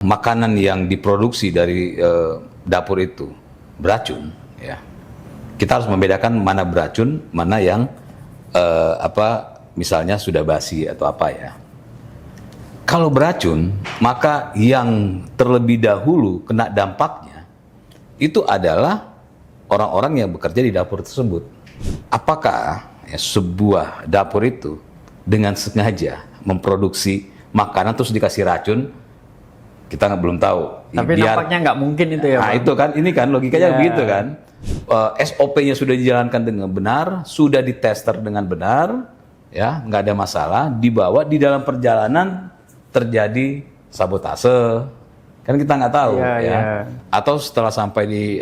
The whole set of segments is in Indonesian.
makanan yang diproduksi dari dapur itu beracun, ya. Kita harus membedakan mana beracun, mana yang misalnya sudah basi atau apa ya. Kalau beracun, maka yang terlebih dahulu kena dampaknya itu adalah orang-orang yang bekerja di dapur tersebut. Apakah sebuah dapur itu dengan sengaja memproduksi makanan terus dikasih racun? Kita belum tahu. Tapi nampaknya nggak mungkin itu ya, Nah, Bang. itu kan, ini kan logikanya begitu kan. SOP-nya sudah dijalankan dengan benar, sudah ditester dengan benar, ya, nggak ada masalah. Dibawa di dalam perjalanan terjadi sabotase, kan kita nggak tahu, ya. Atau setelah sampai di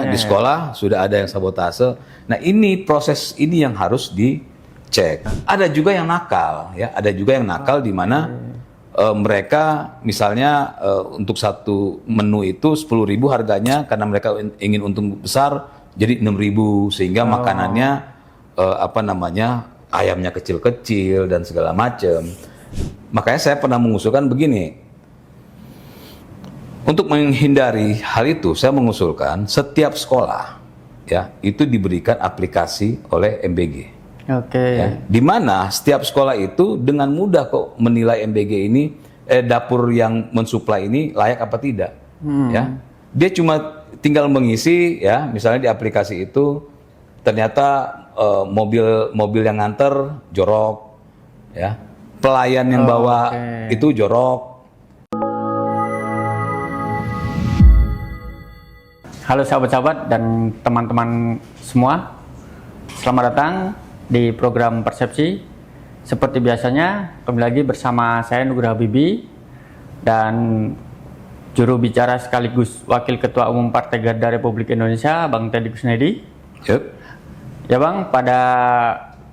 di sekolah sudah ada yang sabotase. Nah, ini proses ini yang harus dicek. Ada juga yang nakal, ya. Ada juga yang nakal di mana mereka misalnya untuk satu menu itu 10.000 harganya, karena mereka ingin untung besar jadi 6.000, sehingga makanannya ayamnya kecil-kecil dan segala macam. Makanya saya pernah mengusulkan begini, untuk menghindari hal itu saya mengusulkan setiap sekolah, ya, itu diberikan aplikasi oleh MBG. Ya, di mana setiap sekolah itu dengan mudah kok menilai MBG ini, dapur yang mensuplai ini layak apa tidak. Ya, dia cuma tinggal mengisi, ya, misalnya di aplikasi itu ternyata mobil yang nganter jorok, ya, pelayan yang bawa itu jorok. Halo sahabat-sahabat dan teman-teman semua, selamat datang di program Persepsi. Seperti biasanya, kembali lagi bersama saya Nugraha Habibie dan juru bicara sekaligus Wakil Ketua Umum Partai Garda Republik Indonesia, Bang Teddy Kusnedi. Yep. Ya Bang, pada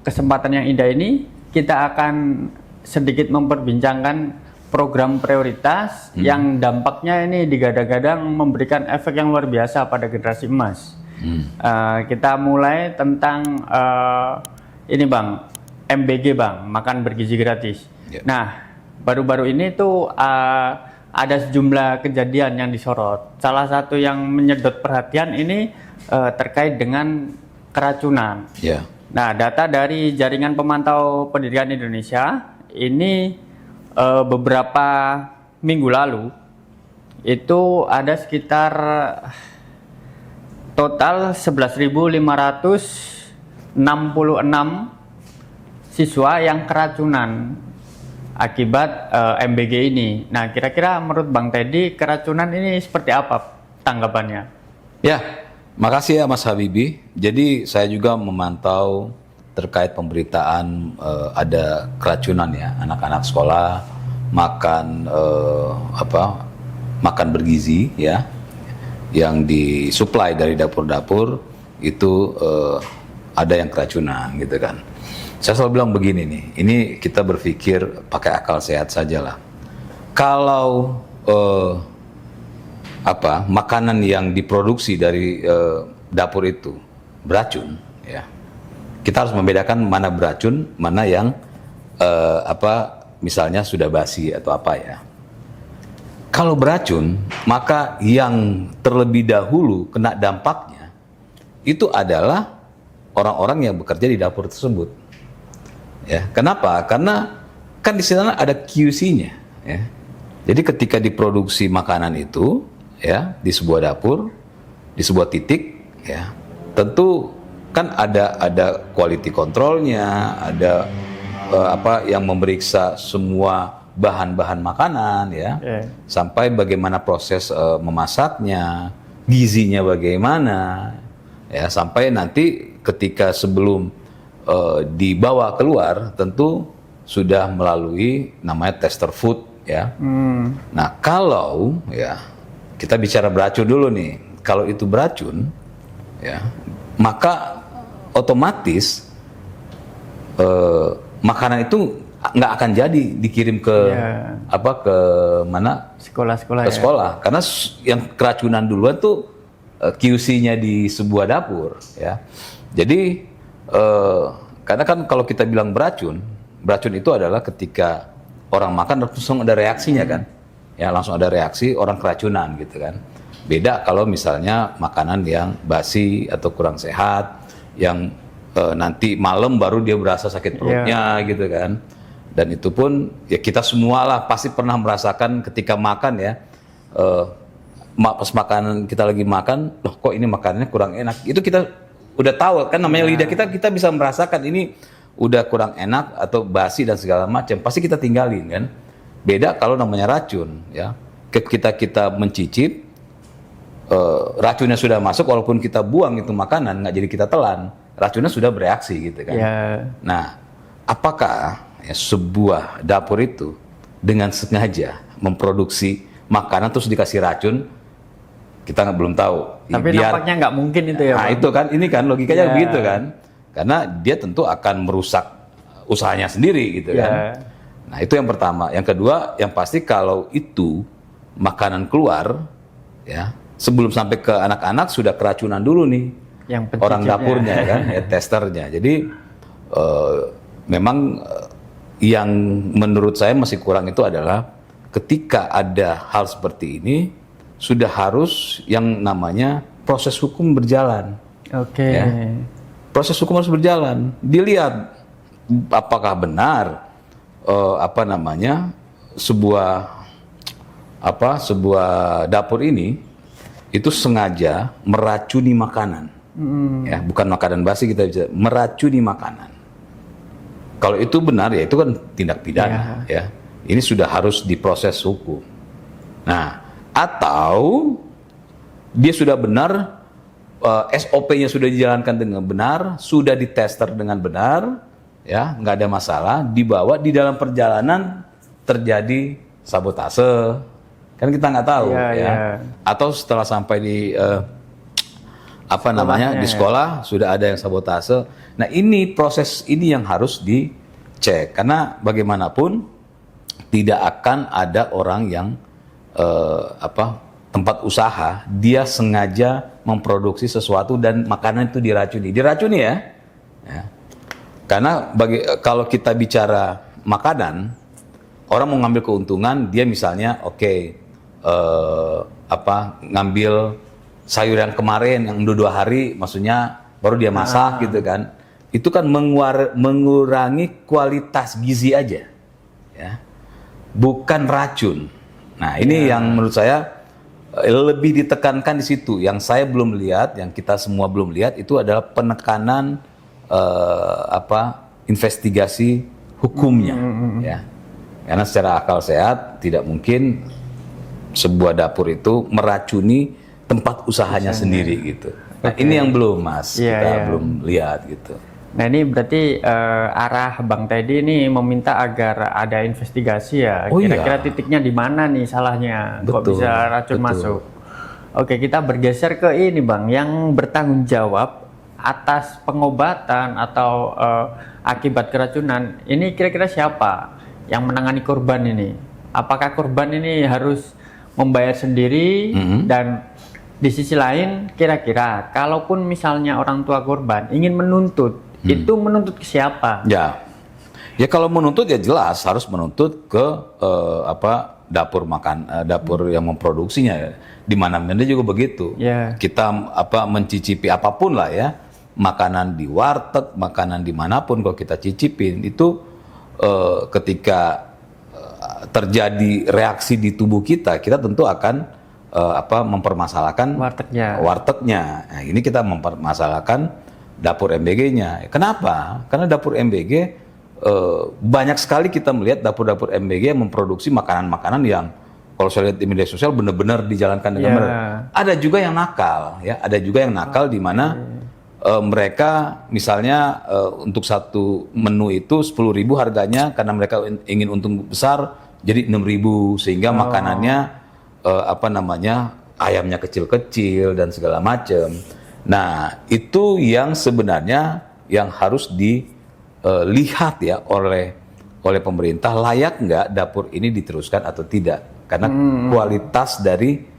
kesempatan yang indah ini kita akan sedikit memperbincangkan program prioritas yang dampaknya ini digadang-gadang memberikan efek yang luar biasa pada generasi emas. Kita mulai tentang ini Bang, MBG Bang, makan bergizi gratis. Yeah. Nah, baru-baru ini tuh ada sejumlah kejadian yang disorot. Salah satu yang menyedot perhatian ini terkait dengan keracunan. Yeah. Nah, data dari Jaringan Pemantau Pendidikan Indonesia ini beberapa minggu lalu itu ada sekitar total 11.566 siswa yang keracunan akibat MBG ini. Nah, kira-kira menurut Bang Teddy keracunan ini seperti apa tanggapannya? Ya, makasih ya Mas Habibie. Jadi saya juga memantau terkait pemberitaan ada keracunan, ya, anak-anak sekolah makan makan bergizi, ya, yang disuplai dari dapur-dapur itu ada yang keracunan gitu kan. Saya selalu bilang begini nih, ini kita berpikir pakai akal sehat saja lah. Kalau makanan yang diproduksi dari dapur itu beracun, ya, kita harus membedakan mana beracun, mana yang misalnya sudah basi atau apa, ya. Kalau beracun, maka yang terlebih dahulu kena dampaknya itu adalah orang-orang yang bekerja di dapur tersebut. Ya, kenapa? Karena kan di sana ada QC-nya, ya. Jadi ketika diproduksi makanan itu, ya, di sebuah dapur, di sebuah titik, ya, tentu kan ada quality controlnya, ada yang memeriksa semua bahan-bahan makanan, ya, sampai bagaimana proses memasaknya, gizinya bagaimana, ya, sampai nanti ketika sebelum dibawa keluar tentu sudah melalui namanya tester food, ya. Nah, kalau, ya, kita bicara beracun dulu nih, kalau itu beracun, ya, maka otomatis makanan itu nggak akan jadi dikirim ke ke mana, sekolah-sekolah, ke sekolah, karena yang keracunan duluan tuh QC-nya di sebuah dapur, ya. Jadi karena kan kalau kita bilang beracun itu adalah ketika orang makan langsung ada reaksinya kan, ya langsung ada reaksi orang keracunan gitu kan. Beda kalau misalnya makanan yang basi atau kurang sehat, yang nanti malam baru dia berasa sakit perutnya gitu kan. Dan itu pun ya kita semua lah pasti pernah merasakan ketika makan ya, pas makanan kita lagi makan, loh kok ini makanannya kurang enak. Itu kita udah tahu kan, namanya lidah kita bisa merasakan ini udah kurang enak atau basi dan segala macam. Pasti kita tinggalin kan. Beda kalau namanya racun ya. Kita mencicip, racunnya sudah masuk, walaupun kita buang itu makanan nggak jadi kita telan, racunnya sudah bereaksi gitu kan. Nah, apakah ya, sebuah dapur itu dengan sengaja memproduksi makanan terus dikasih racun? Kita belum tahu. Tapi nampaknya nggak mungkin itu ya. Nah Bang. itu kan, ini kan logikanya begitu kan, karena dia tentu akan merusak usahanya sendiri gitu kan. Nah itu yang pertama. Yang kedua, yang pasti kalau itu makanan keluar ya, sebelum sampai ke anak-anak sudah keracunan dulu nih yang orang dapurnya kan, ya, testernya. Jadi memang yang menurut saya masih kurang itu adalah ketika ada hal seperti ini sudah harus yang namanya proses hukum berjalan. Ya. Proses hukum harus berjalan. Dilihat apakah benar sebuah dapur ini itu sengaja meracuni makanan. Ya, bukan makanan basi, kita bisa meracuni makanan. Kalau itu benar ya itu kan tindak pidana ya. Ini sudah harus diproses hukum. Nah, atau dia sudah benar, SOP-nya sudah dijalankan dengan benar, sudah ditester dengan benar, ya nggak ada masalah, dibawa di dalam perjalanan terjadi sabotase, kan kita nggak tahu atau setelah sampai di di sekolah sudah ada yang sabotase. Nah ini proses ini yang harus dicek, karena bagaimanapun tidak akan ada orang yang tempat usaha dia sengaja memproduksi sesuatu dan makanan itu diracuni ya. Karena kalau kita bicara makanan, orang mau ngambil keuntungan, dia misalnya ngambil sayur yang kemarin yang udah 2 hari, maksudnya baru dia masak gitu kan, itu kan mengurangi kualitas gizi aja ya, bukan racun. Nah ini yang menurut saya lebih ditekankan di situ, yang saya belum lihat, yang kita semua belum lihat, itu adalah penekanan investigasi hukumnya ya. Karena secara akal sehat tidak mungkin sebuah dapur itu meracuni tempat usahanya sendiri gitu. Nah ini yang belum kita belum lihat gitu. Nah ini berarti arah Bang Teddy ini meminta agar ada investigasi ya. Kira-kira titiknya di mana nih salahnya? Kok bisa racun masuk? Oke, kita bergeser ke ini Bang, yang bertanggung jawab atas pengobatan atau akibat keracunan. Ini kira-kira siapa yang menangani korban ini? Apakah korban ini harus membayar sendiri? Dan di sisi lain, kira-kira kalaupun misalnya orang tua korban ingin menuntut, itu menuntut ke siapa? Ya kalau menuntut ya jelas harus menuntut ke dapur yang memproduksinya. Di mana-mana juga begitu. Kita mencicipi apapun lah ya, makanan di warteg, makanan dimanapun kalau kita cicipin itu ketika terjadi reaksi di tubuh kita tentu akan mempermasalahkan wartegnya. Nah, ini kita mempermasalahkan dapur MBG-nya. Kenapa? Karena dapur MBG banyak sekali kita melihat dapur-dapur MBG yang memproduksi makanan-makanan yang kalau saya lihat di media sosial benar-benar dijalankan dengan benar. Ada juga yang nakal, ya. Ada juga yang nakal di mana mereka misalnya untuk satu menu itu 10.000 harganya, karena mereka ingin untung besar jadi 6.000, sehingga makanannya ayamnya kecil-kecil dan segala macam. Nah, itu yang sebenarnya yang harus dilihat ya oleh pemerintah, layak nggak dapur ini diteruskan atau tidak, karena kualitas dari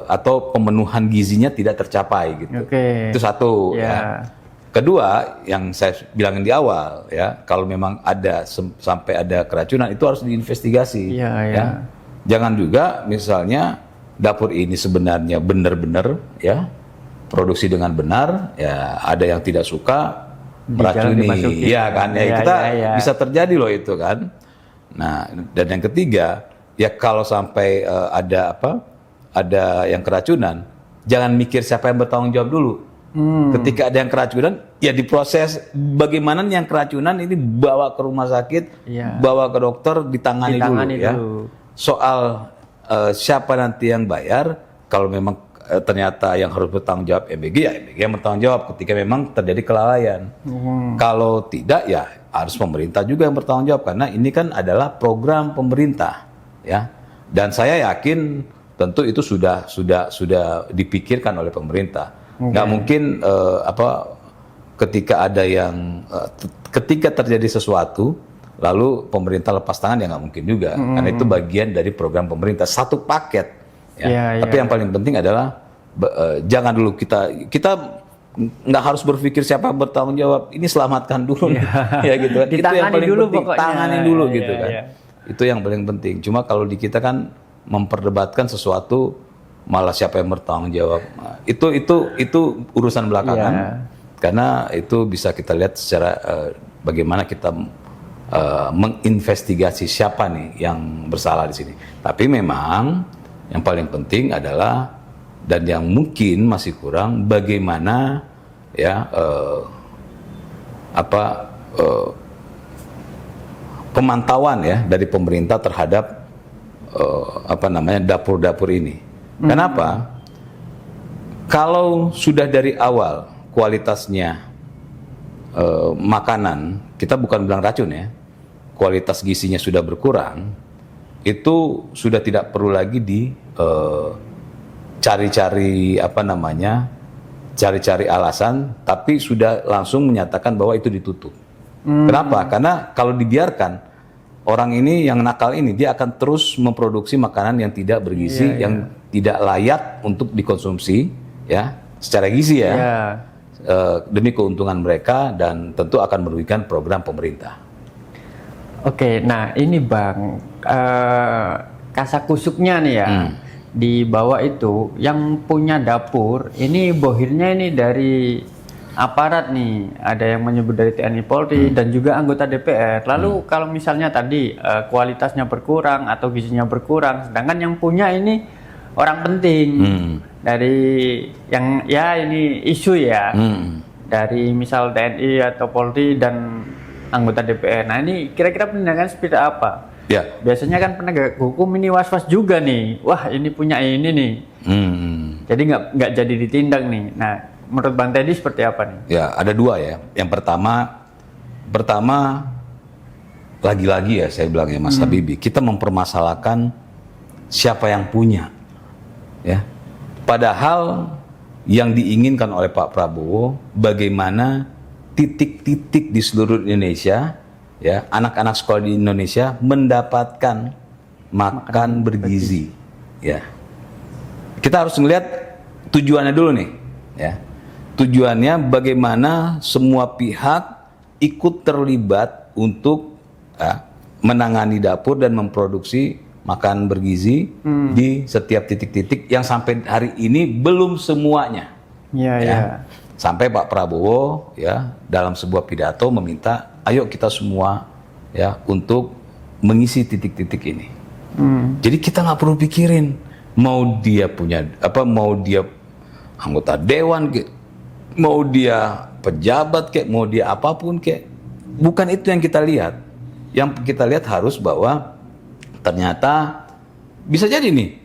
atau pemenuhan gizinya tidak tercapai gitu. Itu satu ya. Kedua, yang saya bilangin di awal ya, kalau memang ada sampai ada keracunan itu harus diinvestigasi. Iya, ya. iya. Jangan juga misalnya dapur ini sebenarnya benar-benar ya produksi dengan benar, ya ada yang tidak suka meracuni, dimasukin. ya kan? Ya, Iya, kita iya, iya. bisa terjadi loh itu kan. Nah, dan yang ketiga, ya kalau sampai ada yang keracunan, jangan mikir siapa yang bertanggung jawab dulu. Ketika ada yang keracunan, ya diproses bagaimana yang keracunan ini bawa ke rumah sakit, Iya. bawa ke dokter, ditangani dulu ya. dulu. Soal siapa nanti yang bayar, kalau memang ternyata yang harus bertanggung jawab MBG, ya MBG yang bertanggung jawab ketika memang terjadi kelalaian. Kalau tidak, ya harus pemerintah juga yang bertanggung jawab, karena ini kan adalah program pemerintah ya. Dan saya yakin tentu itu sudah dipikirkan oleh pemerintah. Nggak mungkin ketika ada yang ketika terjadi sesuatu lalu pemerintah lepas tangan, ya nggak mungkin juga, karena itu bagian dari program pemerintah, satu paket ya. Iya, Tapi iya. yang paling penting adalah jangan dulu kita nggak harus berpikir siapa yang bertanggung jawab, ini selamatkan dulu ya gitu kan. Itu yang Ditangani paling dulu penting, pokoknya. tangani dulu Iya, gitu kan. iya. Itu yang paling penting. Cuma kalau di kita kan memperdebatkan sesuatu, malah siapa yang bertanggung jawab. Nah, itu urusan belakangan. Iya. Karena itu bisa kita lihat secara bagaimana kita menginvestigasi siapa nih yang bersalah di sini. Tapi memang yang paling penting adalah, dan yang mungkin masih kurang, bagaimana ya pemantauan ya dari pemerintah terhadap dapur-dapur ini. Kenapa? Kalau sudah dari awal kualitasnya makanan, kita bukan bilang racun ya, kualitas gizinya sudah berkurang, itu sudah tidak perlu lagi cari-cari alasan, tapi sudah langsung menyatakan bahwa itu ditutup. Kenapa? Karena kalau dibiarkan, orang ini yang nakal ini, dia akan terus memproduksi makanan yang tidak bergizi, yang tidak layak untuk dikonsumsi ya secara gizi ya. Demi keuntungan mereka, dan tentu akan merugikan program pemerintah. Oke, nah ini Bang, kasakusuknya nih ya, di bawah itu yang punya dapur, ini bohirnya ini dari aparat nih, ada yang menyebut dari TNI Polri dan juga anggota DPR. Lalu kalau misalnya tadi kualitasnya berkurang atau gizinya berkurang, sedangkan yang punya ini orang penting dari yang ya ini isu ya, dari misal TNI atau Polri dan anggota DPR. Nah ini kira-kira penindakan seperti apa? Ya. Biasanya kan penegak hukum ini was-was juga nih, wah ini punya ini nih, jadi nggak jadi ditindak nih. Nah menurut Bang Teddy seperti apa nih? Ya, ada dua ya. Yang pertama lagi-lagi ya saya bilang ya Mas Habibie, kita mempermasalahkan siapa yang punya. Ya. Padahal yang diinginkan oleh Pak Prabowo, bagaimana titik-titik di seluruh Indonesia, ya, anak-anak sekolah di Indonesia mendapatkan makan bergizi. Ya. Kita harus melihat tujuannya dulu nih, ya. Tujuannya bagaimana semua pihak ikut terlibat untuk menangani dapur dan memproduksi makan bergizi di setiap titik-titik yang sampai hari ini belum semuanya. Ya. Sampai Pak Prabowo ya dalam sebuah pidato meminta, ayo kita semua ya untuk mengisi titik-titik ini. Jadi kita nggak perlu pikirin mau dia punya mau dia anggota dewan, mau dia pejabat kek, mau dia apapun kek, bukan itu yang kita lihat. Yang kita lihat harus bahwa ternyata bisa jadi nih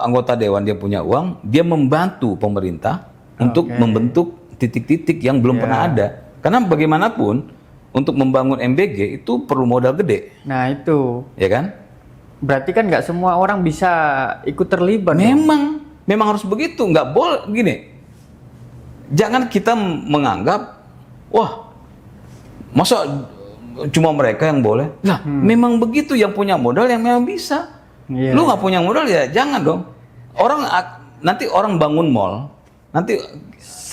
anggota dewan dia punya uang, dia membantu pemerintah untuk membentuk titik-titik yang belum pernah ada. Karena bagaimanapun untuk membangun MBG itu perlu modal gede. Nah itu, ya kan? Berarti kan nggak semua orang bisa ikut terlibat. Memang harus begitu, nggak boleh gini. Jangan kita menganggap, wah, masa cuma mereka yang boleh? Lah, memang begitu, yang punya modal yang memang bisa. Lu nggak punya modal ya jangan dong. Nanti orang bangun mall, Nanti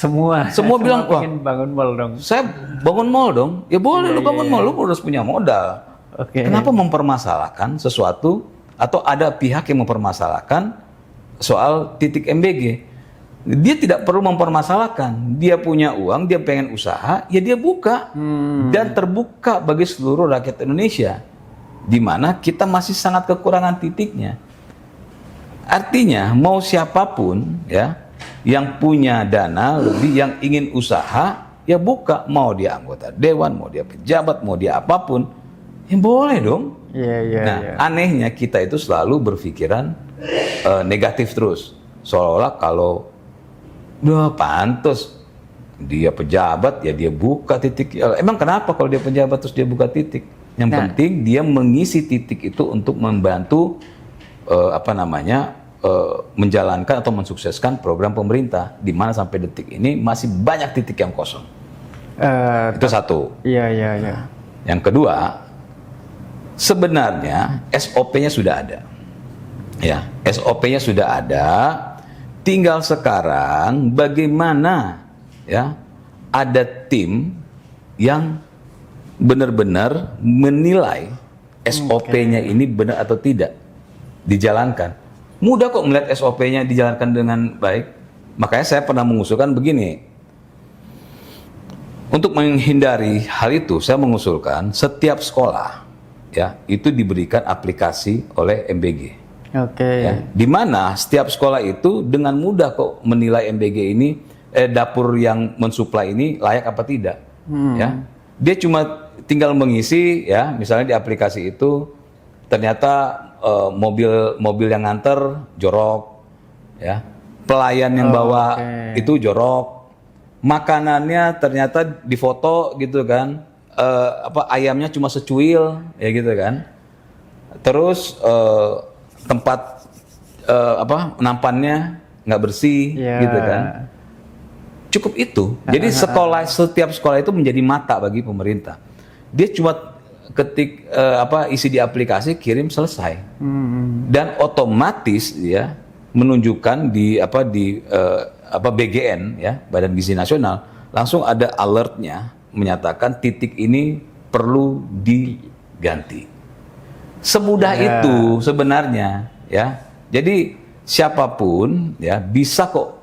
Semua bilang, wah, pengen bangun mall dong. saya bangun mall dong. Ya boleh lu bangun mall, lu harus punya modal. Oke. Kenapa mempermasalahkan sesuatu atau ada pihak yang mempermasalahkan soal titik MBG? Dia tidak perlu mempermasalahkan. Dia punya uang, dia pengen usaha, ya dia buka. Dan terbuka bagi seluruh rakyat Indonesia. Di mana kita masih sangat kekurangan titiknya. Artinya mau siapapun ya yang punya dana lebih, yang ingin usaha, ya buka. Mau dia anggota dewan, mau dia pejabat, mau dia apapun, ya boleh dong. Nah, anehnya kita itu selalu berpikiran negatif terus. Seolah-olah kalau udah pantas dia pejabat, ya dia buka titik. Emang kenapa kalau dia pejabat terus dia buka titik? Yang penting dia mengisi titik itu untuk membantu menjalankan atau mensukseskan program pemerintah, di mana sampai detik ini masih banyak titik yang kosong. Itu satu. Iya. Yang kedua, sebenarnya SOP-nya sudah ada. Ya, SOP-nya sudah ada. Tinggal sekarang bagaimana ya ada tim yang benar-benar menilai SOP-nya ini benar atau tidak dijalankan. Mudah kok melihat SOP-nya dijalankan dengan baik. Makanya saya pernah mengusulkan begini. Untuk menghindari hal itu, saya mengusulkan setiap sekolah ya itu diberikan aplikasi oleh MBG. Ya, di mana setiap sekolah itu dengan mudah kok menilai MBG ini, dapur yang mensuplai ini layak apa tidak. Ya, dia cuma tinggal mengisi ya, misalnya di aplikasi itu ternyata mobil yang nganter jorok, ya, pelayan yang bawa itu jorok, makanannya ternyata difoto gitu kan, ayamnya cuma secuil ya gitu kan, terus tempat nampannya nggak bersih gitu kan. Cukup itu. Jadi setiap sekolah itu menjadi mata bagi pemerintah. Dia cuma ketik isi di aplikasi, kirim, selesai. Dan otomatis ya menunjukkan di BGN ya, Badan Gizi Nasional, langsung ada alertnya menyatakan titik ini perlu diganti. Semudah itu sebenarnya ya. Jadi siapapun ya bisa kok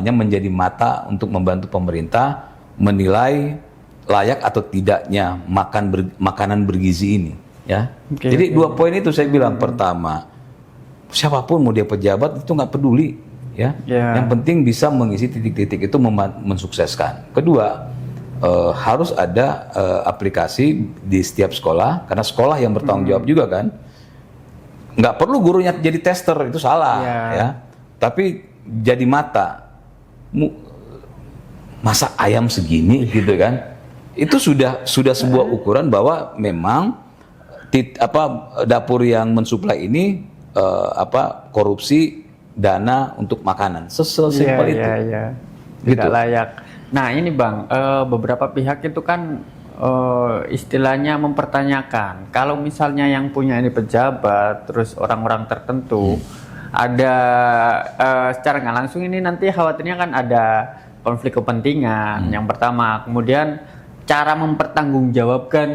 menjadi mata untuk membantu pemerintah menilai layak atau tidaknya makanan bergizi ini ya. Jadi dua poin itu saya bilang. Pertama, siapapun mau dia pejabat itu nggak peduli ya. Yang penting bisa mengisi titik-titik itu mensukseskan. Kedua, harus ada aplikasi di setiap sekolah, karena sekolah yang bertanggung jawab juga kan. Nggak perlu gurunya jadi tester, itu salah ya. Tapi jadi mata. Masak ayam segini gitu kan. Itu sudah sebuah ukuran bahwa memang dapur yang mensuplai ini korupsi dana untuk makanan. Sesimpel itu. Tidak gitu. Layak. Nah ini Bang, beberapa pihak itu kan istilahnya mempertanyakan kalau misalnya yang punya ini pejabat, terus orang-orang tertentu ada secara nggak langsung ini nanti khawatirnya kan ada konflik kepentingan. Yang pertama, kemudian cara mempertanggungjawabkan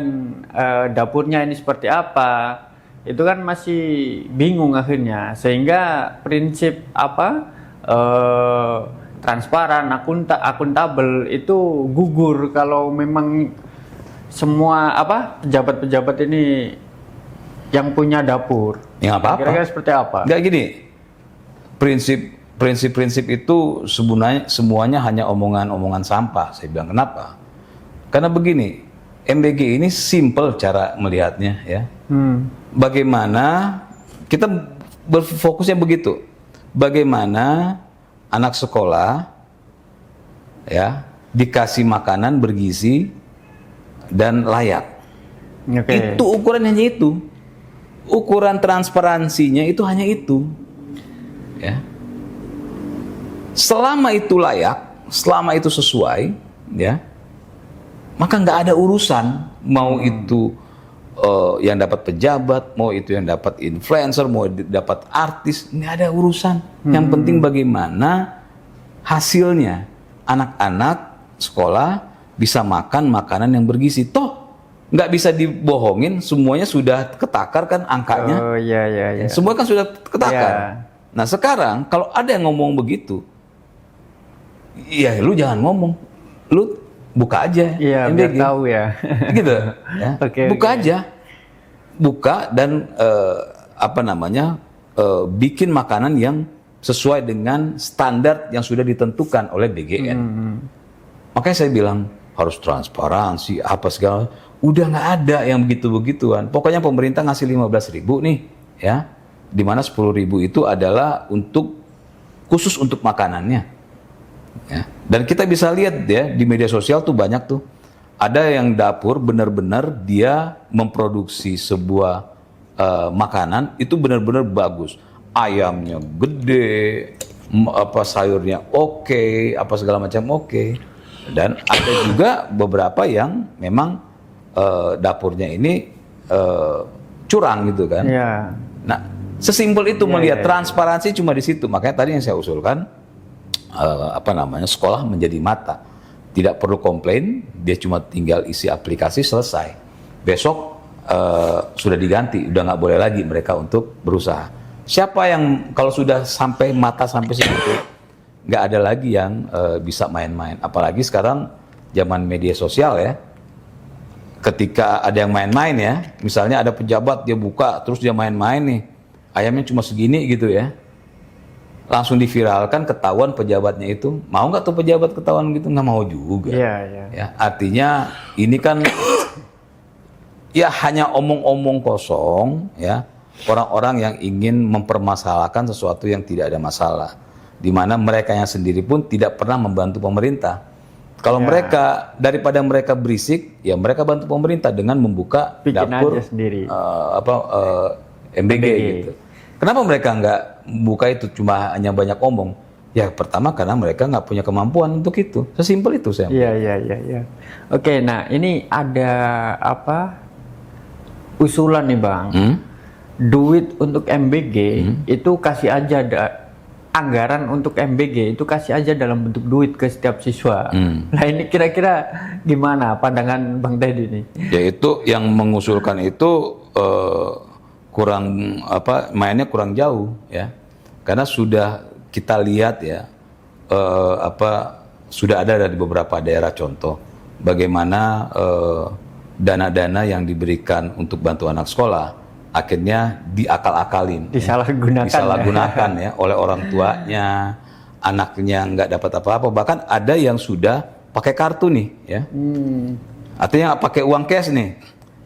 dapurnya ini seperti apa, itu kan masih bingung akhirnya, sehingga prinsip transparan, akuntabel itu gugur kalau memang semua pejabat-pejabat ini yang punya dapur. Ya nggak apa-apa. Kira-kira seperti apa? Nggak gini, prinsip-prinsip itu semuanya hanya omongan-omongan sampah. Saya bilang kenapa? Karena begini, MBG ini simple cara melihatnya ya. Bagaimana kita berfokusnya begitu? Bagaimana anak sekolah ya dikasih makanan bergizi dan layak. Itu ukurannya itu. Ukuran transparansinya itu hanya itu. Ya. Selama itu layak, selama itu sesuai, ya, maka nggak ada urusan mau itu yang dapat pejabat, mau itu yang dapat influencer, mau dapat artis, nggak ada urusan. Yang penting bagaimana hasilnya anak-anak sekolah bisa makan makanan yang bergizi. Toh nggak bisa dibohongin, semuanya sudah ketakar kan angkanya. Oh iya iya iya. Semua kan sudah ketakar. Iya. Nah sekarang kalau ada yang ngomong begitu, ya lu jangan ngomong, lu buka aja Iya, biar MBG. tahu ya. Gitu ya. Oke, Buka oke. aja, buka dan bikin makanan yang sesuai dengan standar yang sudah ditentukan oleh BGN. Makanya saya bilang harus transparansi apa segala. Udah nggak ada yang begitu-begituan. Pokoknya pemerintah ngasih 15.000 nih, ya, dimana 10.000 itu adalah khusus untuk makanannya. Ya. Dan kita bisa lihat ya di media sosial tuh banyak tuh. Ada yang dapur benar-benar dia memproduksi sebuah makanan itu benar-benar bagus. Ayamnya gede, sayurnya oke, apa segala macam oke. Dan ada juga beberapa yang memang dapurnya ini curang gitu kan. Iya. Nah, sesimpel itu melihat transparansi cuma di situ. Makanya tadi yang saya usulkan sekolah menjadi mata. Tidak perlu komplain, dia cuma tinggal isi aplikasi selesai. Besok sudah diganti, udah nggak boleh lagi mereka untuk berusaha. Siapa yang kalau sudah sampai mata sampai situ, nggak ada lagi yang bisa main-main. Apalagi sekarang zaman media sosial ya. Ketika ada yang main-main ya, misalnya ada pejabat dia buka terus dia main-main nih, ayamnya cuma segini gitu ya, langsung diviralkan, ketahuan pejabatnya itu. Mau nggak tuh pejabat ketahuan gitu? Nggak mau juga. Iya, iya. Ya, artinya ini kan ya hanya omong-omong kosong ya, orang-orang yang ingin mempermasalahkan sesuatu yang tidak ada masalah, di mana mereka yang sendiri pun tidak pernah membantu pemerintah. Kalau mereka daripada mereka berisik, ya mereka bantu pemerintah dengan membuka Bikin dapur aja sendiri. MBG gitu. Kenapa mereka nggak buka itu, cuma hanya banyak omong? Ya pertama karena mereka nggak punya kemampuan untuk itu. Sesimpel itu saya. Iya iya iya iya. Oke, nah ini ada usulan nih Bang. Duit untuk MBG itu kasih aja anggaran untuk MBG itu kasih aja dalam bentuk duit ke setiap siswa. Nah ini kira-kira gimana pandangan Bang Teddy nih? Yaitu yang mengusulkan itu mainnya kurang jauh ya, karena sudah kita lihat ya sudah ada dari beberapa daerah contoh bagaimana dana-dana yang diberikan untuk bantu anak sekolah akhirnya diakal-akalin, disalahgunakan ya oleh orang tuanya, anaknya nggak dapat apa-apa, bahkan ada yang sudah pakai kartu nih ya, artinya pakai uang cash nih,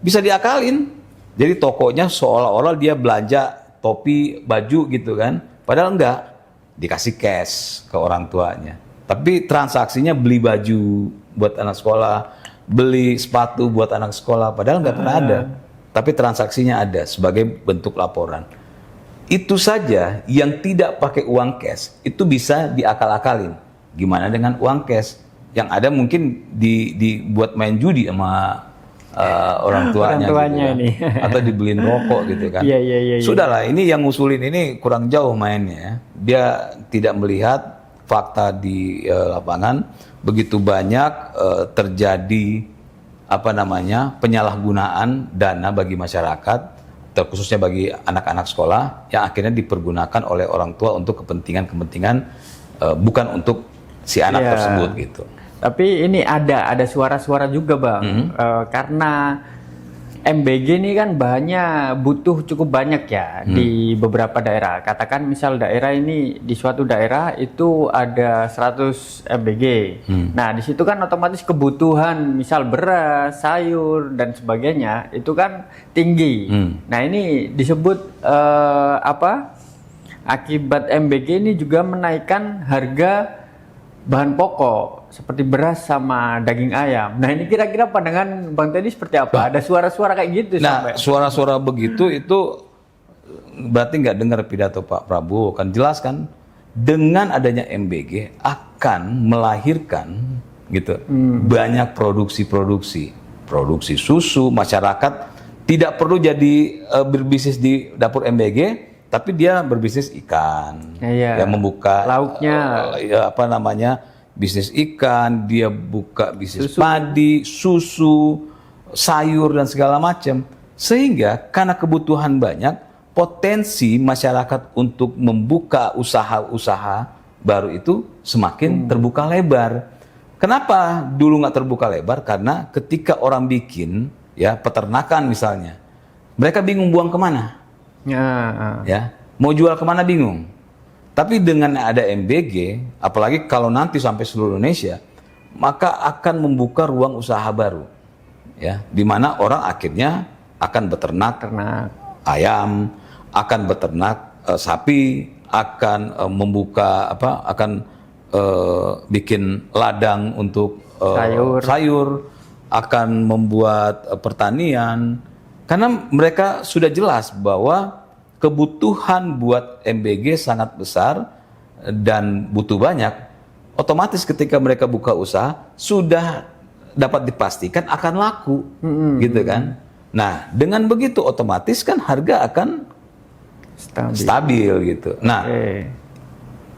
bisa diakalin. Jadi tokonya seolah-olah dia belanja topi, baju gitu kan, padahal enggak, dikasih cash ke orang tuanya. Tapi transaksinya beli baju buat anak sekolah, beli sepatu buat anak sekolah, padahal nggak pernah ada. Tapi transaksinya ada sebagai bentuk laporan. Itu saja yang tidak pakai uang cash, itu bisa diakal-akalin. Gimana dengan uang cash? Yang ada mungkin dibuat main judi sama orang tuanya gitu kan. Ini. Atau dibeliin rokok gitu kan. Iya. Sudahlah, ini yang ngusulin ini kurang jauh mainnya. Dia tidak melihat fakta di lapangan. Begitu banyak terjadi penyalahgunaan dana bagi masyarakat, terkhususnya bagi anak-anak sekolah yang akhirnya dipergunakan oleh orang tua untuk kepentingan bukan untuk si anak tersebut gitu. Tapi ini ada suara-suara juga Bang, karena MBG ini kan bahannya butuh cukup banyak ya di beberapa daerah. Katakan misal daerah ini, di suatu daerah itu ada 100 MBG. Nah di situ kan otomatis kebutuhan misal beras, sayur dan sebagainya itu kan tinggi. Nah ini disebut akibat MBG ini juga menaikkan harga bahan pokok seperti beras sama daging ayam. Nah ini kira-kira pandangan Bang Teddy seperti apa? Ada suara-suara kayak gitu nah, suara-suara begitu itu berarti nggak dengar pidato Pak Prabowo, kan jelas kan dengan adanya MBG akan melahirkan gitu banyak produksi susu, masyarakat tidak perlu jadi berbisnis di dapur MBG, tapi dia berbisnis ikan, Iya. yang membuka Lauknya. apa namanya, bisnis ikan, dia buka bisnis Susu. padi, susu, sayur dan segala macam. Sehingga karena kebutuhan banyak, potensi masyarakat untuk membuka usaha-usaha baru itu semakin terbuka lebar. Kenapa dulu nggak terbuka lebar? Karena ketika orang bikin, ya peternakan misalnya, mereka bingung buang kemana. Ya, mau jual kemana bingung. Tapi dengan ada MBG, apalagi kalau nanti sampai seluruh Indonesia, maka akan membuka ruang usaha baru, ya, di mana orang akhirnya akan beternak ayam, akan beternak sapi, akan membuka akan bikin ladang untuk sayur, akan membuat pertanian. Karena mereka sudah jelas bahwa kebutuhan buat MBG sangat besar dan butuh banyak. Otomatis ketika mereka buka usaha sudah dapat dipastikan akan laku, gitu kan. Nah, dengan begitu otomatis kan harga akan stabil gitu. Nah,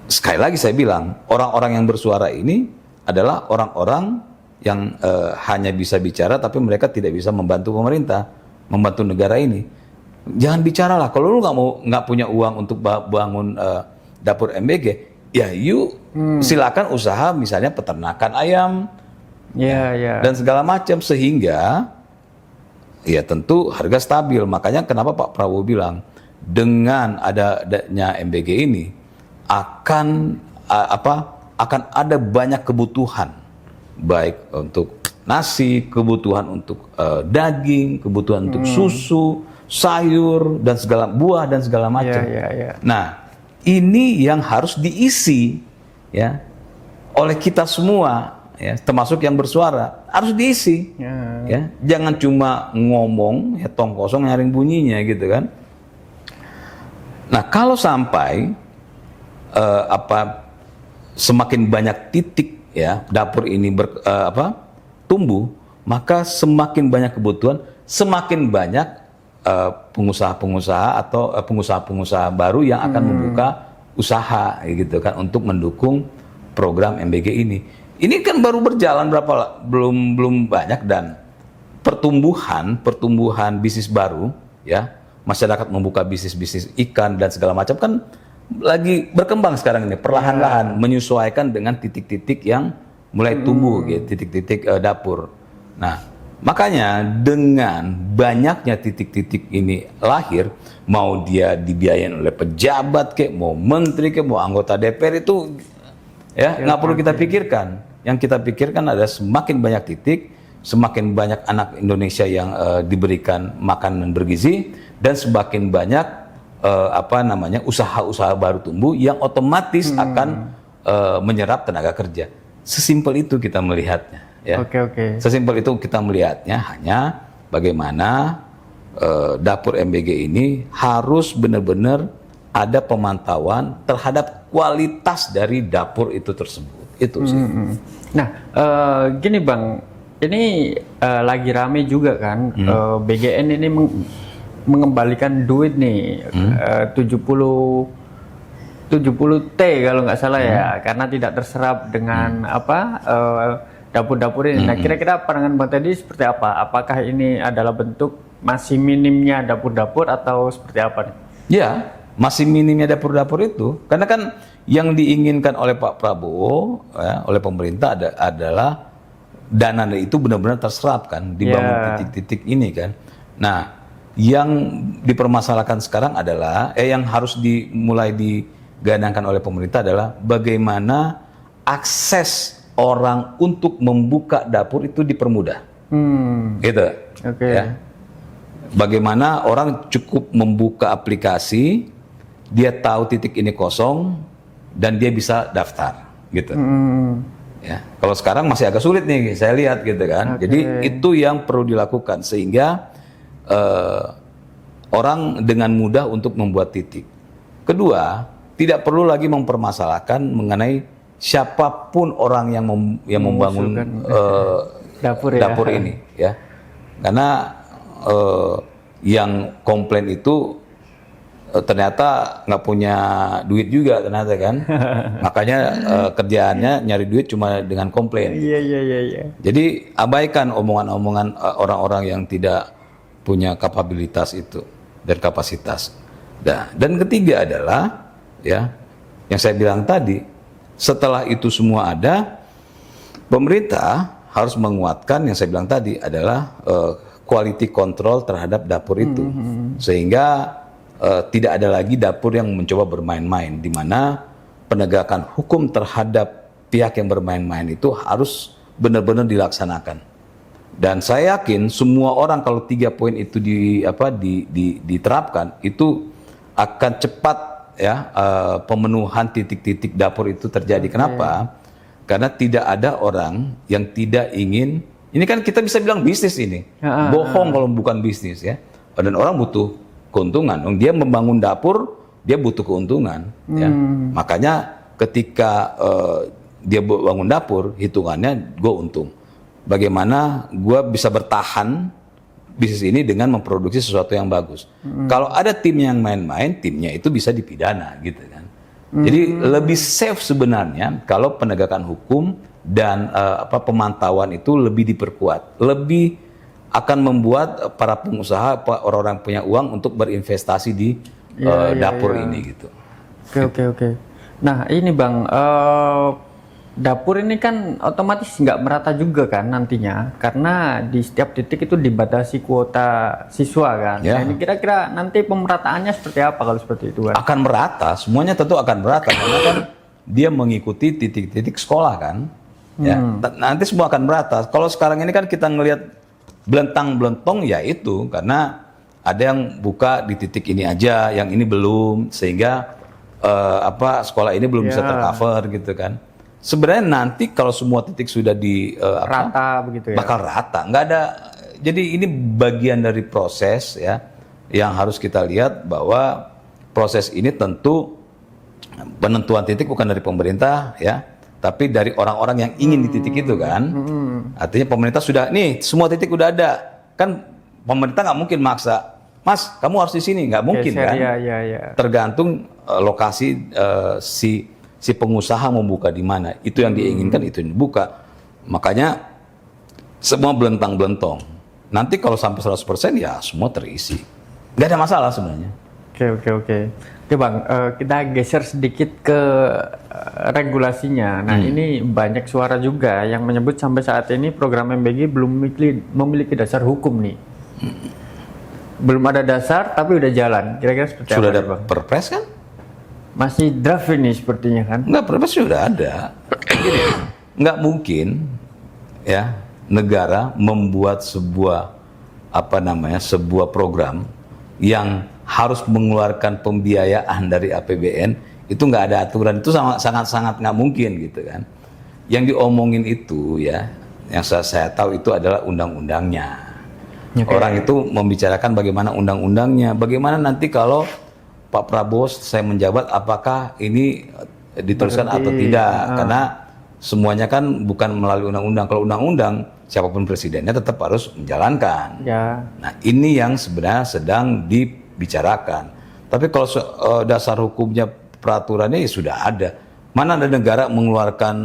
sekali lagi saya bilang, orang-orang yang bersuara ini adalah orang-orang yang hanya bisa bicara tapi mereka tidak bisa membantu pemerintah, membantu negara ini. Jangan bicaralah kalau lu nggak punya uang untuk bangun dapur MBG, ya silakan usaha misalnya peternakan ayam, dan segala macam, sehingga ya tentu harga stabil. Makanya kenapa Pak Prabowo bilang dengan adanya MBG ini akan ada banyak kebutuhan, baik untuk nasi, kebutuhan untuk daging, kebutuhan untuk susu, sayur dan segala buah dan segala macam. Nah, ini yang harus diisi, ya, oleh kita semua, ya, termasuk yang bersuara harus diisi. Ya, jangan cuma ngomong, ya tong kosong nyaring bunyinya gitu kan. Nah, kalau sampai semakin banyak titik, ya, dapur ini tumbuh, maka semakin banyak kebutuhan, semakin banyak pengusaha-pengusaha atau pengusaha-pengusaha baru yang akan membuka usaha, gitu kan, untuk mendukung program MBG ini. Ini kan baru berjalan belum banyak, dan pertumbuhan bisnis baru, ya, masyarakat membuka bisnis ikan dan segala macam kan lagi berkembang sekarang ini, perlahan-lahan menyesuaikan dengan titik-titik yang mulai tumbuh, gitu, titik-titik dapur. Nah, makanya dengan banyaknya titik-titik ini lahir, mau dia dibiayain oleh pejabat kek, mau menteri kek, mau anggota DPR, itu ya nggak perlu kita pikirkan. Yang kita pikirkan adalah semakin banyak titik, semakin banyak anak Indonesia yang diberikan makanan bergizi, dan semakin banyak usaha-usaha baru tumbuh yang otomatis akan menyerap tenaga kerja. Sesimpel itu kita melihatnya, ya. Sesimpel itu kita melihatnya, hanya bagaimana dapur MBG ini harus benar-benar ada pemantauan terhadap kualitas dari dapur itu tersebut. Itu sih. Nah, gini Bang, ini lagi rame juga kan, BGN ini mengembalikan duit nih, 70T kalau nggak salah ya, karena tidak terserap dengan dapur-dapur ini. Nah, kira-kira pandangan Bang Teddy seperti apa? Apakah ini adalah bentuk masih minimnya dapur-dapur atau seperti apa nih? Ya, masih minimnya dapur-dapur itu, karena kan yang diinginkan oleh Pak Prabowo, ya, oleh pemerintah adalah dana itu benar-benar terserap kan, dibangun titik-titik ini kan. Nah, yang dipermasalahkan sekarang adalah yang harus mulai digadangkan oleh pemerintah adalah bagaimana akses orang untuk membuka dapur itu dipermudah. Gitu. Ya. Bagaimana orang cukup membuka aplikasi, dia tahu titik ini kosong dan dia bisa daftar, gitu. Ya. Kalau sekarang masih agak sulit nih, saya lihat gitu kan. Jadi itu yang perlu dilakukan sehingga orang dengan mudah untuk membuat titik. Kedua, tidak perlu lagi mempermasalahkan mengenai siapapun orang yang membangun dapur ini, ya. Karena yang komplain itu ternyata nggak punya duit juga ternyata kan. Makanya kerjaannya nyari duit cuma dengan komplain. Iya. Jadi abaikan omongan-omongan orang-orang yang tidak punya kapabilitas itu dan kapasitas. Nah, dan ketiga adalah ya yang saya bilang tadi, setelah itu semua ada, pemerintah harus menguatkan yang saya bilang tadi adalah quality control terhadap dapur itu, sehingga tidak ada lagi dapur yang mencoba bermain-main, di mana penegakan hukum terhadap pihak yang bermain-main itu harus benar-benar dilaksanakan. Dan saya yakin semua orang kalau 3 poin itu diterapkan itu akan cepat ya pemenuhan titik-titik dapur itu terjadi. Kenapa? Karena tidak ada orang yang tidak ingin. Ini kan kita bisa bilang bisnis ini. Bohong kalau bukan bisnis ya. Dan orang butuh keuntungan. Dia membangun dapur, dia butuh keuntungan. Ya. Makanya ketika dia bangun dapur, hitungannya gue untung. Bagaimana gue bisa bertahan bisnis ini dengan memproduksi sesuatu yang bagus. Kalau ada tim yang main-main, timnya itu bisa dipidana gitu kan. Jadi lebih safe sebenarnya kalau penegakan hukum dan pemantauan itu lebih diperkuat, lebih akan membuat para pengusaha, orang-orang punya uang untuk berinvestasi di dapur ini gitu. Oke. Nah ini Bang, dapur ini kan otomatis nggak merata juga kan nantinya, karena di setiap titik itu dibatasi kuota siswa kan. Ya. Nah ini kira-kira nanti pemerataannya seperti apa kalau seperti itu kan? Akan merata, semuanya tentu akan merata karena kan dia mengikuti titik-titik sekolah kan. Ya, nanti semua akan merata. Kalau sekarang ini kan kita ngelihat belentang-belentong ya itu karena ada yang buka di titik ini aja, yang ini belum, sehingga sekolah ini belum bisa tercover gitu kan. Sebenarnya nanti kalau semua titik sudah rata begitu ya. Bakal rata, nggak ada. Jadi ini bagian dari proses ya, yang harus kita lihat bahwa proses ini tentu penentuan titik bukan dari pemerintah ya, tapi dari orang-orang yang ingin di titik itu kan. Artinya pemerintah sudah nih semua titik udah ada, kan pemerintah nggak mungkin maksa, Mas kamu harus di sini, nggak mungkin kan. Ya. Tergantung lokasi si pengusaha membuka di mana, itu yang diinginkan itu yang dibuka. Makanya semua belentang-belentong. Nanti kalau sampai 100% ya semua terisi, nggak ada masalah sebenarnya. Oke Bang, kita geser sedikit ke regulasinya. Nah ini banyak suara juga yang menyebut sampai saat ini program MBG belum memiliki dasar hukum nih. Belum ada dasar tapi udah jalan. Kira-kira seperti Sudah apa ada Bang? perpres kan? Masih draft ini sepertinya kan? Enggak, perpres sudah ada. Gini, nggak mungkin ya negara membuat sebuah sebuah program yang harus mengeluarkan pembiayaan dari APBN, itu nggak ada aturan, itu sangat-sangat nggak mungkin gitu kan. Yang diomongin itu ya, yang saya tahu itu adalah undang-undangnya. Orang itu membicarakan bagaimana undang-undangnya, bagaimana nanti kalau Pak Prabowo saya menjabat apakah ini diteruskan atau tidak, karena semuanya kan bukan melalui undang-undang. Kalau undang-undang siapapun presidennya tetap harus menjalankan. Ya. Nah ini yang sebenarnya sedang dibicarakan. Tapi kalau dasar hukumnya peraturannya ya sudah ada. Mana ada negara mengeluarkan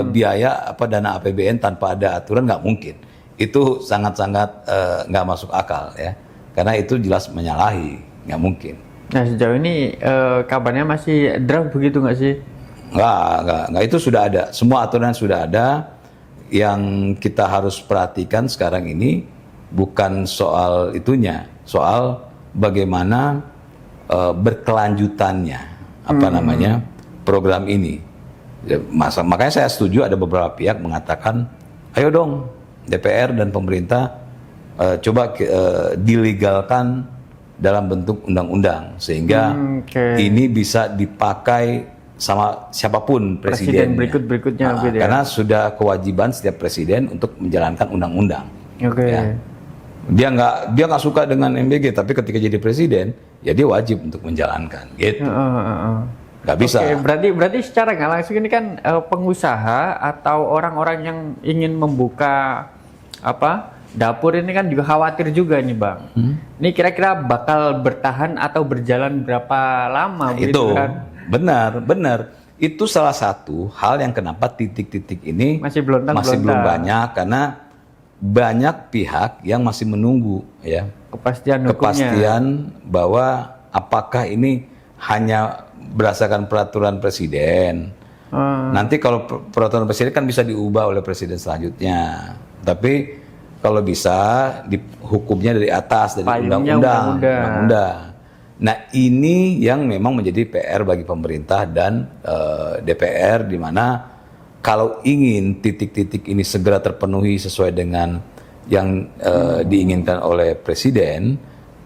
biaya dana APBN tanpa ada aturan, nggak mungkin. Itu sangat-sangat nggak masuk akal ya. Karena itu jelas menyalahi, nggak mungkin. Nah sejauh ini kabarnya masih draft begitu nggak sih? Nggak, itu sudah ada. Semua aturan sudah ada. Yang kita harus perhatikan sekarang ini bukan soal itunya, soal bagaimana berkelanjutannya program ini. Makanya saya setuju ada beberapa pihak mengatakan, ayo dong DPR dan pemerintah coba dilegalkan dalam bentuk undang-undang sehingga ini bisa dipakai sama siapapun presiden berikutnya gitu ya. Karena sudah kewajiban setiap presiden untuk menjalankan undang-undang. Ya. Dia nggak suka dengan MBG, tapi ketika jadi presiden ya dia wajib untuk menjalankan gitu. Nggak bisa. Berarti secara nggak langsung ini kan pengusaha atau orang-orang yang ingin membuka dapur ini kan juga khawatir juga nih Bang. Ini kira-kira bakal bertahan atau berjalan berapa lama begitu Itu kan? benar. Itu salah satu hal yang kenapa titik-titik ini Masih belum banyak, karena banyak pihak yang masih menunggu ya kepastian bahwa apakah ini hanya berdasarkan peraturan presiden. Nanti kalau peraturan presiden kan bisa diubah oleh presiden selanjutnya. Tapi kalau bisa hukumnya dari atas, dari payungnya undang-undang. Nah, ini yang memang menjadi PR bagi pemerintah dan DPR, di mana kalau ingin titik-titik ini segera terpenuhi sesuai dengan yang diinginkan oleh presiden,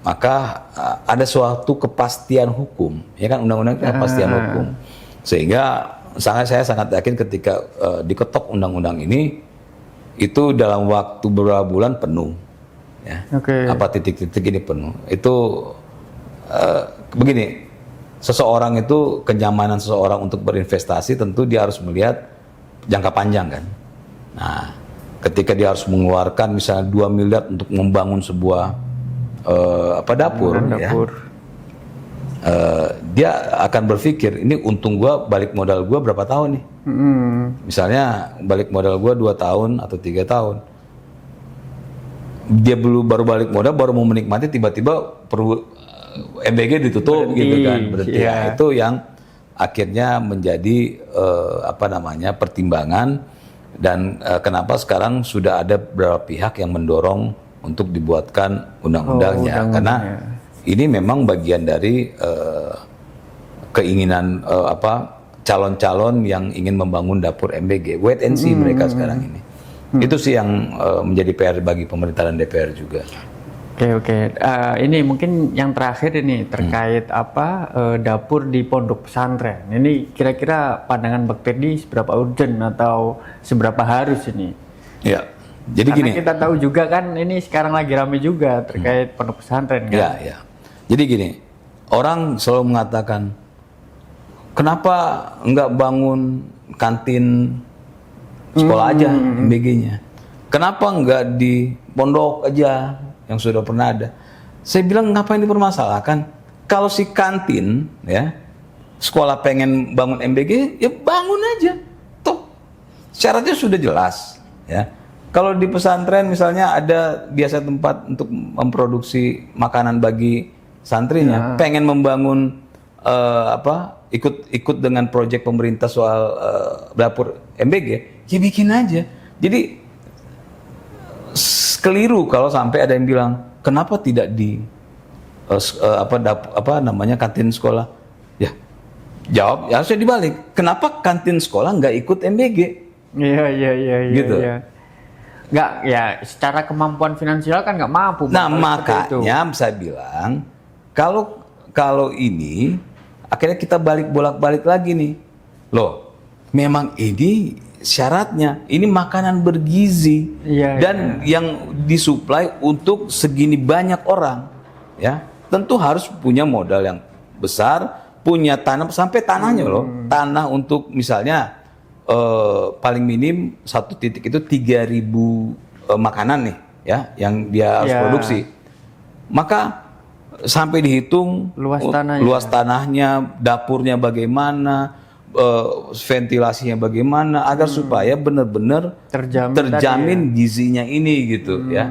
maka ada suatu kepastian hukum, ya kan, undang-undang kepastian hukum. Sehingga saya sangat yakin ketika diketok undang-undang ini, itu dalam waktu beberapa bulan penuh. Ya. Apa titik-titik ini penuh? Itu begini, seseorang itu, kenyamanan seseorang untuk berinvestasi tentu dia harus melihat jangka panjang kan. Nah, ketika dia harus mengeluarkan misalnya 2 miliar untuk membangun sebuah dapur. Dia akan berpikir, ini untung gua, balik modal gua berapa tahun nih? Misalnya balik modal gua 2 tahun atau 3 tahun. Dia baru balik modal, baru mau menikmati, tiba-tiba perlu MBG ditutup gitu kan, berarti ya, itu yang akhirnya menjadi pertimbangan. Dan kenapa sekarang sudah ada beberapa pihak yang mendorong untuk dibuatkan undang-undangnya, karena ini memang bagian dari keinginan calon-calon yang ingin membangun dapur MBG. Wait and see mereka sekarang ini. Itu sih yang menjadi PR bagi pemerintah dan DPR juga. Oke. Ini mungkin yang terakhir ini terkait dapur di pondok pesantren. Ini kira-kira pandangan Bang Terdi seberapa urgent atau seberapa harus ini? Ya, jadi karena gini. Kita tahu juga kan ini sekarang lagi ramai juga terkait pondok pesantren kan. Ya. Jadi gini, orang selalu mengatakan, kenapa nggak bangun kantin sekolah aja MBG-nya? Kenapa nggak di pondok aja yang sudah pernah ada? Saya bilang, ngapain dipermasalahkan? Kalau si kantin ya sekolah pengen bangun MBG, ya bangun aja. Tuh syaratnya sudah jelas ya. Kalau di pesantren misalnya ada biasa tempat untuk memproduksi makanan bagi santrinya, pengen membangun ikut dengan proyek pemerintah soal dapur MBG, ya bikin aja. Jadi keliru kalau sampai ada yang bilang, kenapa tidak di kantin sekolah? Ya jawab, ya harusnya dibalik. Kenapa kantin sekolah nggak ikut MBG? Iya. Gitu. Nggak, ya secara kemampuan finansial kan nggak mampu. Nah, makanya saya bilang, kalau ini akhirnya kita bolak-balik lagi nih. Loh, memang ini syaratnya, ini makanan bergizi dan yang disuplai untuk segini banyak orang, ya. Tentu harus punya modal yang besar, punya tanah sampai tanahnya loh. Tanah untuk misalnya paling minim satu titik itu 3.000 makanan nih, ya, yang dia harus produksi. Maka sampai dihitung luas tanahnya, dapurnya bagaimana, ventilasinya bagaimana, agar supaya benar-benar terjamin gizinya ini gitu ya.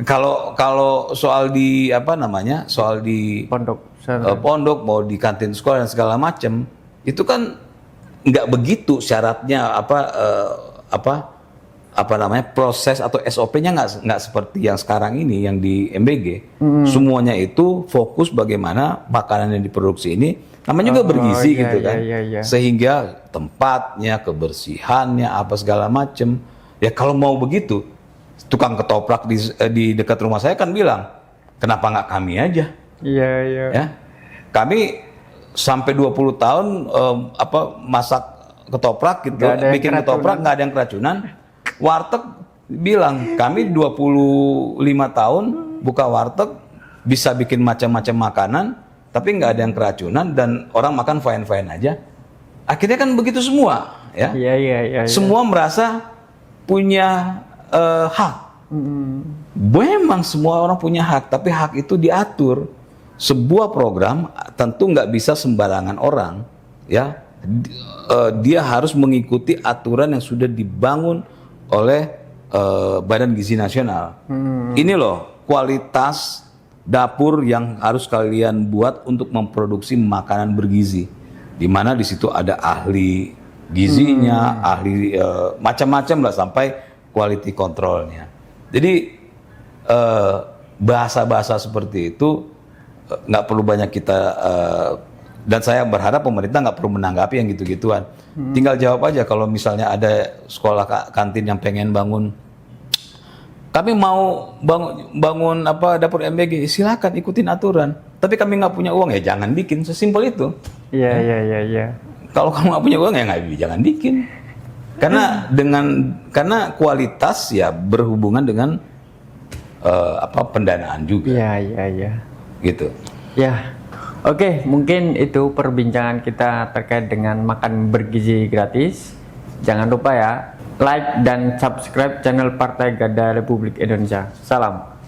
Kalau soal di soal di pondok mau di kantin sekolah dan segala macam, itu kan nggak begitu syaratnya, proses atau SOP-nya nggak seperti yang sekarang ini yang di MBG. Semuanya itu fokus bagaimana makanan yang diproduksi ini namanya juga bergizi gitu kan. Sehingga tempatnya, kebersihannya, apa segala macam. Ya kalau mau begitu, tukang ketoprak di dekat rumah saya kan bilang, kenapa nggak kami aja? Ya, kami sampai 20 tahun masak ketoprak gitu, bikin ketoprak nggak ada yang keracunan. Warteg bilang, kami 25 tahun buka warteg, bisa bikin macam-macam makanan, tapi nggak ada yang keracunan dan orang makan fine-fine aja. Akhirnya kan begitu semua, ya. Semua merasa punya hak Memang semua orang punya hak, tapi hak itu diatur. Sebuah program tentu nggak bisa sembarangan orang, ya. Dia harus mengikuti aturan yang sudah dibangun oleh Badan Gizi Nasional. Ini loh kualitas dapur yang harus kalian buat untuk memproduksi makanan bergizi, di mana di situ ada ahli gizinya, ahli macam-macam lah sampai quality controlnya. Jadi bahasa-bahasa seperti itu nggak perlu banyak kita dan saya berharap pemerintah nggak perlu menanggapi yang gitu-gituan. Tinggal jawab aja kalau misalnya ada sekolah kantin yang pengen bangun, kami mau bangun apa dapur MBG, silakan ikutin aturan. Tapi kami nggak punya uang ya jangan bikin, sesimpel itu. Iya. Kalau kamu nggak punya uang ya jangan bikin. Karena kualitas ya berhubungan dengan pendanaan juga. Iya. Gitu. Ya, oke, mungkin itu perbincangan kita terkait dengan makan bergizi gratis. Jangan lupa ya, like dan subscribe channel Partai Garda Republik Indonesia. Salam.